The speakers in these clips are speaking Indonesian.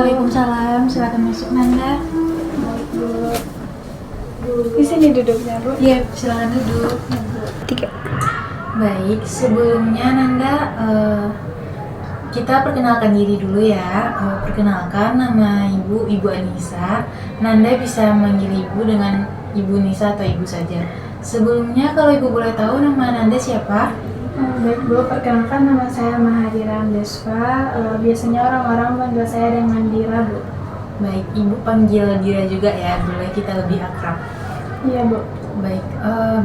Waalaikumsalam, silakan masuk Nanda. Baik, Bu. Di sini duduknya, Bu. Iya, silakan duduk. Tiga. Baik, sebelumnya Nanda kita perkenalkan diri dulu ya. Perkenalkan, nama Ibu Anissa. Nanda bisa manggil Ibu dengan Ibu Nisa atau Ibu saja. Sebelumnya kalau Ibu boleh tahu nama Nanda siapa? Baik, Bu. Perkenalkan, nama saya Mahadira Desva. Biasanya orang-orang manggil saya dengan Dira, Bu. Baik, Ibu panggil Dira juga ya, boleh kita lebih akrab. Iya, Bu. Baik,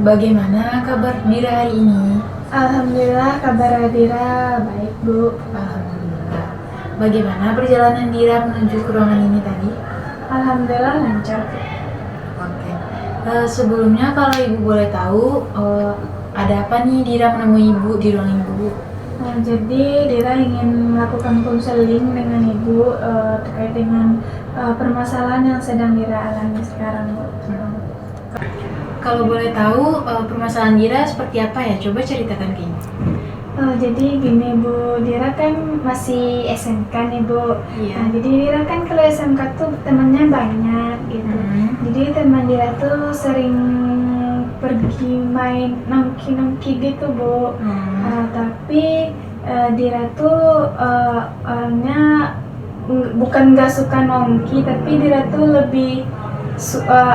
bagaimana kabar Dira hari ini? Alhamdulillah, kabar Dira baik, Bu. Alhamdulillah. Bagaimana perjalanan Dira menuju ke ruangan ini tadi? Alhamdulillah lancar, Bu. Oke. Sebelumnya kalau Ibu boleh tahu, ada apa nih Dira menemui Ibu di ruang Ibu? Jadi Dira ingin melakukan konseling dengan Ibu terkait dengan permasalahan yang sedang Dira alami sekarang, Bu. Kalau boleh tahu permasalahan Dira seperti apa ya? Coba ceritakan ke Ibu. Jadi gini, Bu, Dira kan masih SMK nih, Bu. Iya. Nah, jadi Dira kan kalau SMK tuh temannya banyak gitu. Jadi teman Dira tuh sering pergi main nongki-nongki gitu, Bu. Tapi Dira tuh orangnya bukan gak suka nongki, tapi Dira tuh lebih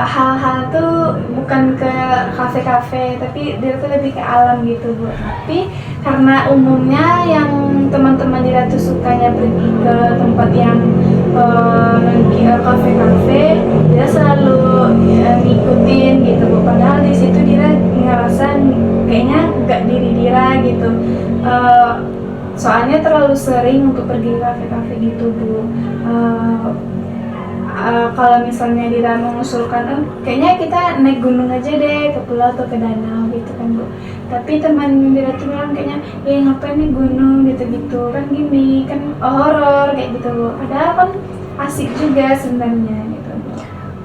hal-hal tuh bukan ke kafe-kafe, tapi dia tuh lebih ke alam gitu, Bu. Tapi karena umumnya yang teman-teman dia tuh sukanya pergi ke tempat yang kafe-kafe, dia selalu ngikutin gitu, Bu. Padahal di situ dia ngerasa kayaknya gak diri Dira gitu. Soalnya terlalu sering untuk pergi ke kafe-kafe gitu, Bu. Kalau misalnya Dira mengusulkan, kayaknya kita naik gunung aja deh, ke pulau atau ke danau gitu kan, Bu. Tapi teman Dira tuh bilang kayaknya, ngapain nih gunung gitu-gitu, kan gini, kan horor kayak gitu, Bu. Padahal kan asik juga sebenarnya gitu, Bu.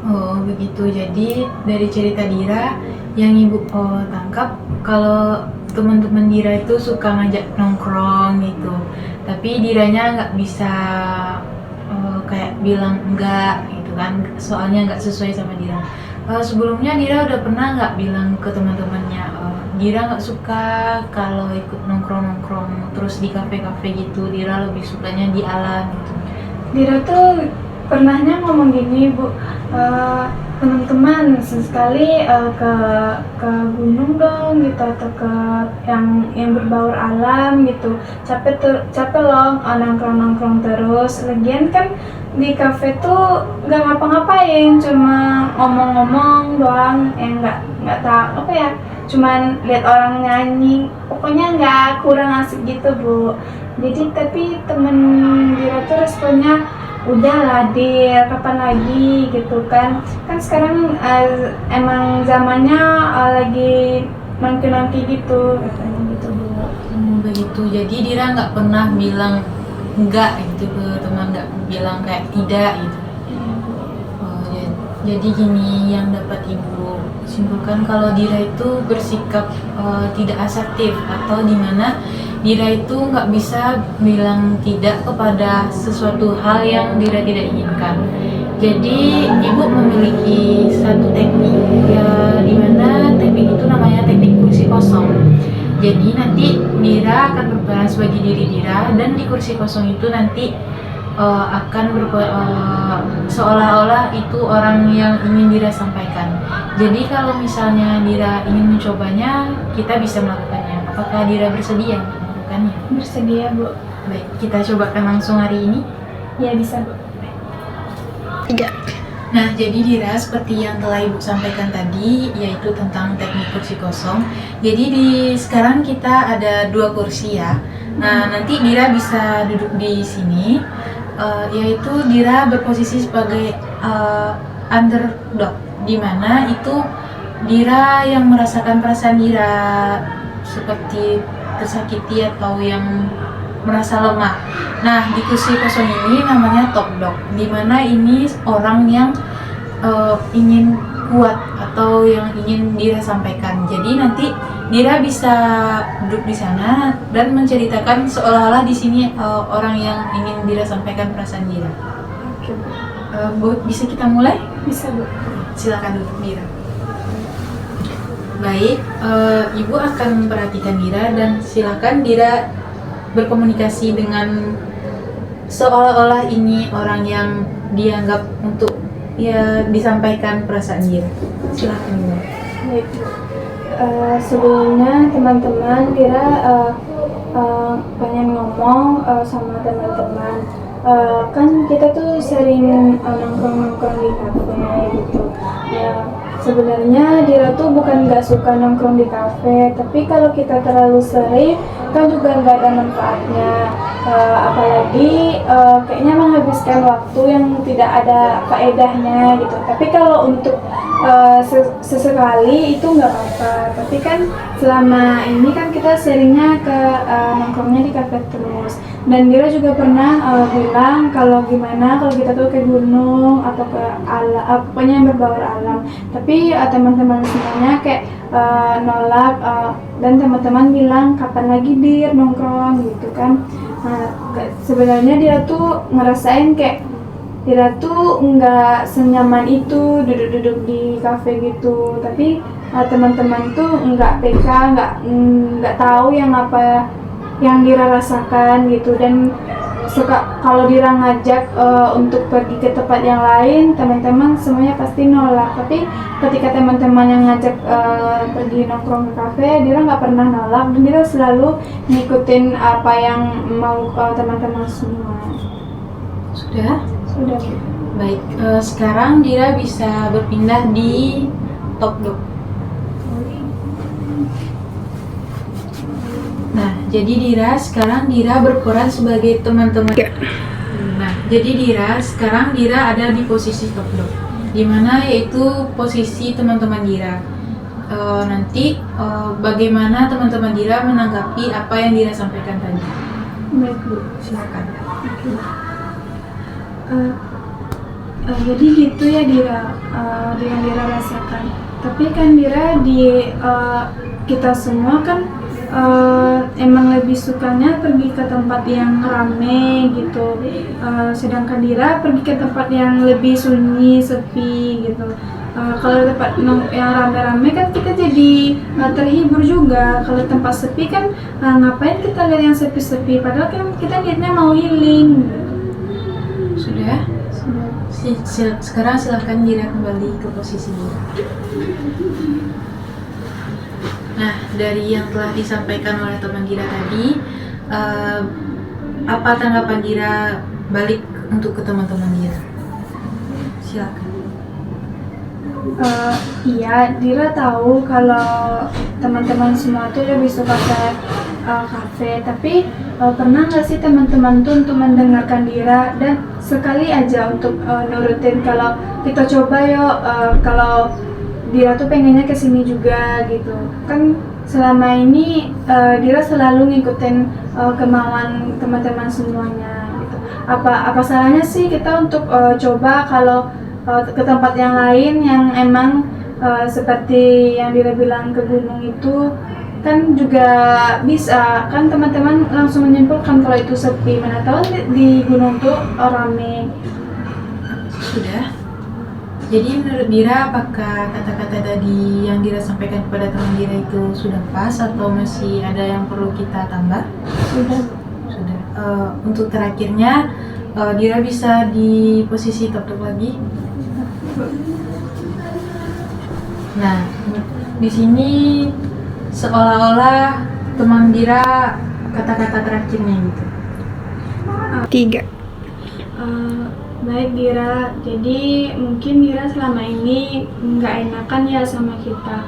Oh begitu, jadi dari cerita Dira yang Ibu tangkap kalau teman-teman Dira itu suka ngajak nongkrong gitu, tapi Diranya nggak bisa kayak bilang enggak gitu kan, soalnya nggak sesuai sama Dira. Sebelumnya Dira udah pernah nggak bilang ke teman-temannya Dira nggak suka kalau ikut nongkrong-nongkrong terus di kafe-kafe gitu, Dira lebih sukanya di alam gitu? Dira tuh pernahnya ngomong gini, Bu, teman-teman sesekali ke gunung dong gitu, atau ke yang berbaur alam gitu. Capek loh nongkrong terus. Lagian kan di kafe tuh nggak ngapa-ngapain, cuma ngomong-ngomong doang, yang nggak tahu apa ya, cuman lihat orang nyanyi, pokoknya nggak, kurang asik gitu, Bu. Jadi tapi temen Dira tuh responnya, udahlah Dir, kapan lagi gitu kan sekarang emang zamannya lagi nongki-nongki gitu, katanya gitu, Bu. Begitu, jadi Dira nggak pernah bilang enggak gitu ke teman, nggak bilang kayak tidak gitu. Jadi gini yang dapat Ibu simpulkan, kalau Dira itu bersikap tidak asertif, atau dimana Dira itu nggak bisa bilang tidak kepada sesuatu hal yang Dira tidak inginkan. Jadi Ibu memiliki satu teknik ya, dimana teknik itu namanya teknik kursi kosong. Jadi nanti Dira akan berperan sebagai diri Dira, dan di kursi kosong itu nanti akan seolah-olah itu orang yang ingin Dira sampaikan. Jadi kalau misalnya Dira ingin mencobanya, kita bisa melakukannya. Apakah Dira bersedia melakukannya? Bersedia, Bu. Baik, kita cobakan langsung hari ini. Ya, bisa, Bu. 3. Nah, jadi Dira, seperti yang telah Ibu sampaikan tadi, yaitu tentang teknik kursi kosong. Jadi sekarang kita ada 2 kursi ya. Nah, nanti Dira bisa duduk di sini, yaitu Dira berposisi sebagai underdog, di mana itu Dira yang merasakan perasaan Dira seperti tersakiti atau yang merasa lemah. Nah, di kursi kosong ini namanya top dog, di mana ini orang yang ingin kuat atau yang ingin Dira sampaikan. Jadi nanti Dira bisa duduk di sana dan menceritakan seolah-olah di sini orang yang ingin Dira sampaikan perasaan Dira. Oke, Bu. Bisa kita mulai? Bisa, Bu. Silakan duduk Dira. Baik, Ibu akan memperhatikan Dira dan silakan Dira berkomunikasi dengan seolah-olah ini orang yang dianggap untuk ya disampaikan perasaan Dira. Silakan Dira. Baik, Bu. Sebelumnya teman-teman, Dira pengen ngomong sama teman-teman. Kan kita tuh sering nongkrong-nongkrong di kafe gitu. Ya, sebenarnya Dira tuh bukan nggak suka nongkrong di kafe, tapi kalau kita terlalu sering kan juga nggak ada manfaatnya. Apalagi kayaknya menghabiskan waktu yang tidak ada faedahnya gitu. Tapi kalau untuk sesekali itu nggak apa-apa. Tapi kan selama ini kan kita seringnya ke nongkrongnya di kafe terus. Dan Dira juga pernah bilang kalau gimana kalau kita tuh ke gunung atau ke alam, pokoknya yang berbaur alam. Tapi teman-teman semuanya kayak nolak dan teman-teman bilang kapan lagi Dir nongkrong gitu kan. Sebenarnya Dira tuh ngerasain kayak Dira tuh nggak senyaman itu duduk-duduk di kafe gitu, tapi teman-teman tuh nggak peka, nggak tahu yang apa yang Dira rasakan gitu. Dan kalau Dira ngajak untuk pergi ke tempat yang lain, teman-teman semuanya pasti nolak. Tapi ketika teman-teman yang ngajak pergi nongkrong ke kafe, Dira nggak pernah nolak dan Dira selalu ngikutin apa yang mau teman-teman semua. Sudah? Sudah. Baik, sekarang Dira bisa berpindah di top dog. Nah, jadi sekarang Dira berperan sebagai teman-teman. Nah, jadi sekarang Dira ada di posisi top dog, dimana yaitu posisi teman-teman Dira. Nanti bagaimana teman-teman Dira menanggapi apa yang Dira sampaikan tadi? Baik, Bu. Silakan. Jadi gitu ya Dira, yang Dira rasakan. Tapi kan Dira di kita semua kan emang lebih sukanya pergi ke tempat yang rame gitu. Sedangkan Dira pergi ke tempat yang lebih sunyi, sepi gitu. Kalau tempat yang rame-rame kan kita jadi terhibur juga. Kalau tempat sepi kan ngapain kita lihat yang sepi-sepi, padahal kan kita niatnya mau healing gitu. Sudah? Sekarang silahkan Dira kembali ke posisi Dira. Nah, dari yang telah disampaikan oleh teman Dira tadi, apa tanggapan Dira balik untuk ke teman-teman Dira? Silakan. Iya, Dira tahu kalau teman-teman semua tuh lebih suka ke kafe, tapi pernah nggak sih teman-teman tuh untuk mendengarkan Dira dan sekali aja untuk nurutin kalau kita coba yuk, kalau Dira tuh pengennya kesini juga gitu. Kan selama ini Dira selalu ngikutin kemauan teman-teman semuanya gitu. Apa salahnya sih kita untuk coba kalau ke tempat yang lain yang emang seperti yang Dira bilang ke gunung itu kan juga bisa kan teman-teman langsung menyimpulkan kalau itu sepi, mana tahu di gunung tuh rame. Sudah. Jadi menurut Dira apakah kata-kata tadi yang Dira sampaikan kepada teman Dira itu sudah pas atau masih ada yang perlu kita tambah? Sudah. Untuk terakhirnya Dira bisa di posisi top lagi. Nah, di sini seolah-olah teman Dira kata-kata terakhirnya gitu. 3. Baik Dira, jadi mungkin Dira selama ini nggak enakan ya sama kita.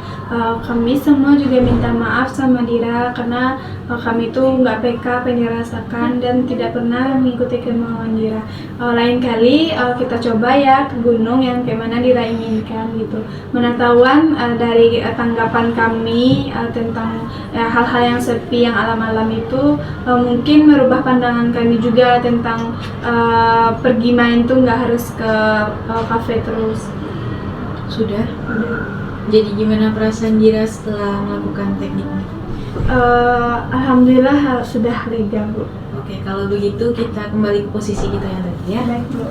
Kami semua juga minta maaf sama Dira karena kami tuh nggak peka apa yang Dira rasakan dan tidak pernah mengikuti kemauan Dira. Lain kali kita coba ya ke gunung yang kayak mana Dira inginkan gitu. Pengetahuan dari tanggapan kami tentang hal-hal yang sepi, yang alam-alam itu mungkin merubah pandangan kami juga tentang pergi main tuh nggak harus ke kafe terus. Sudah? Jadi gimana perasaan Dira setelah melakukan teknik ini? Alhamdulillah sudah lega, Bu. Oke, kalau begitu kita kembali ke posisi kita yang tadi ya. Baik, Bu.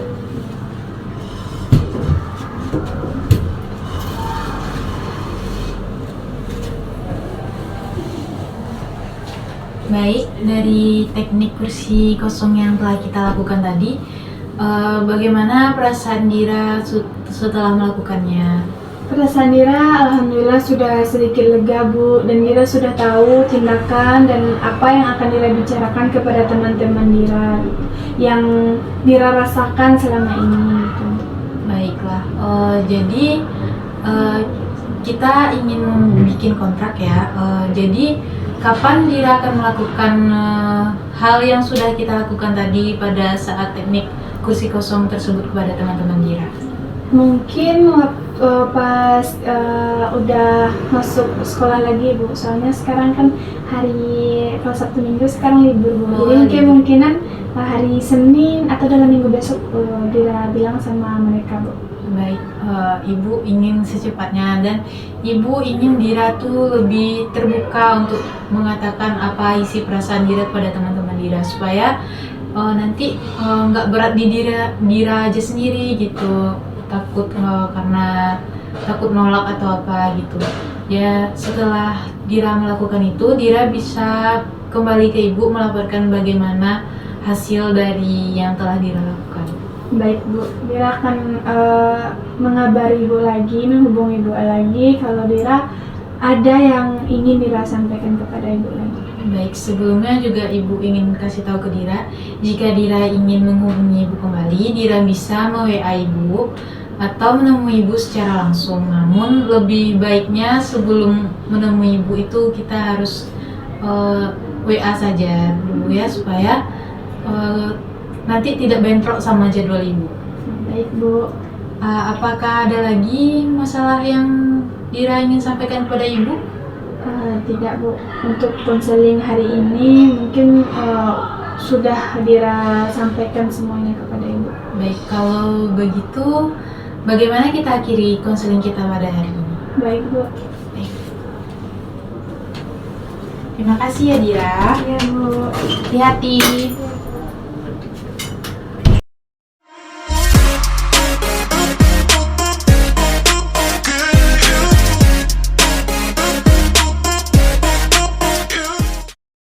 Baik, dari teknik kursi kosong yang telah kita lakukan tadi, bagaimana perasaan Dira setelah melakukannya? Perasaan Dira alhamdulillah sudah sedikit lega Bu, dan Dira sudah tahu tindakan dan apa yang akan Dira bicarakan kepada teman-teman Dira yang Dira rasakan selama ini gitu. Baiklah, jadi kita ingin bikin kontrak ya. Jadi kapan Dira akan melakukan hal yang sudah kita lakukan tadi pada saat teknik kursi kosong tersebut kepada teman-teman Dira? Mungkin pas udah masuk sekolah lagi Bu, soalnya sekarang kan hari kalau Sabtu Minggu sekarang libur Bu. Oh, Jadi libur. kemungkinan hari Senin atau dalam minggu besok Dira bilang sama mereka Bu. Baik, Ibu ingin secepatnya dan Ibu ingin Dira tuh lebih terbuka untuk mengatakan apa isi perasaan Dira kepada teman-teman Dira supaya nanti nggak berat di Dira aja sendiri gitu, takut karena takut nolak atau apa gitu. Ya setelah Dira melakukan itu, Dira bisa kembali ke Ibu melaporkan bagaimana hasil dari yang telah Dira lakukan. Baik Bu, Dira akan mengabari Ibu lagi, menghubungi Ibu lagi kalau Dira ada yang ingin Dira sampaikan kepada Ibu lagi. Baik, sebelumnya juga Ibu ingin kasih tahu ke Dira, jika Dira ingin menghubungi Ibu kembali, Dira bisa me-WA Ibu atau menemui Ibu secara langsung. Namun lebih baiknya sebelum menemui Ibu itu kita harus WA saja dulu ya supaya nanti tidak bentrok sama jadwal Ibu. Baik Bu. Apakah ada lagi masalah yang Dira ingin sampaikan kepada Ibu? Tidak Bu, untuk konseling hari ini mungkin sudah Dira sampaikan semuanya kepada Ibu. Baik, kalau begitu bagaimana kita akhiri konseling kita pada hari ini? Baik Bu. Baik. Terima kasih ya Dira. Iya Bu. Hati-hati.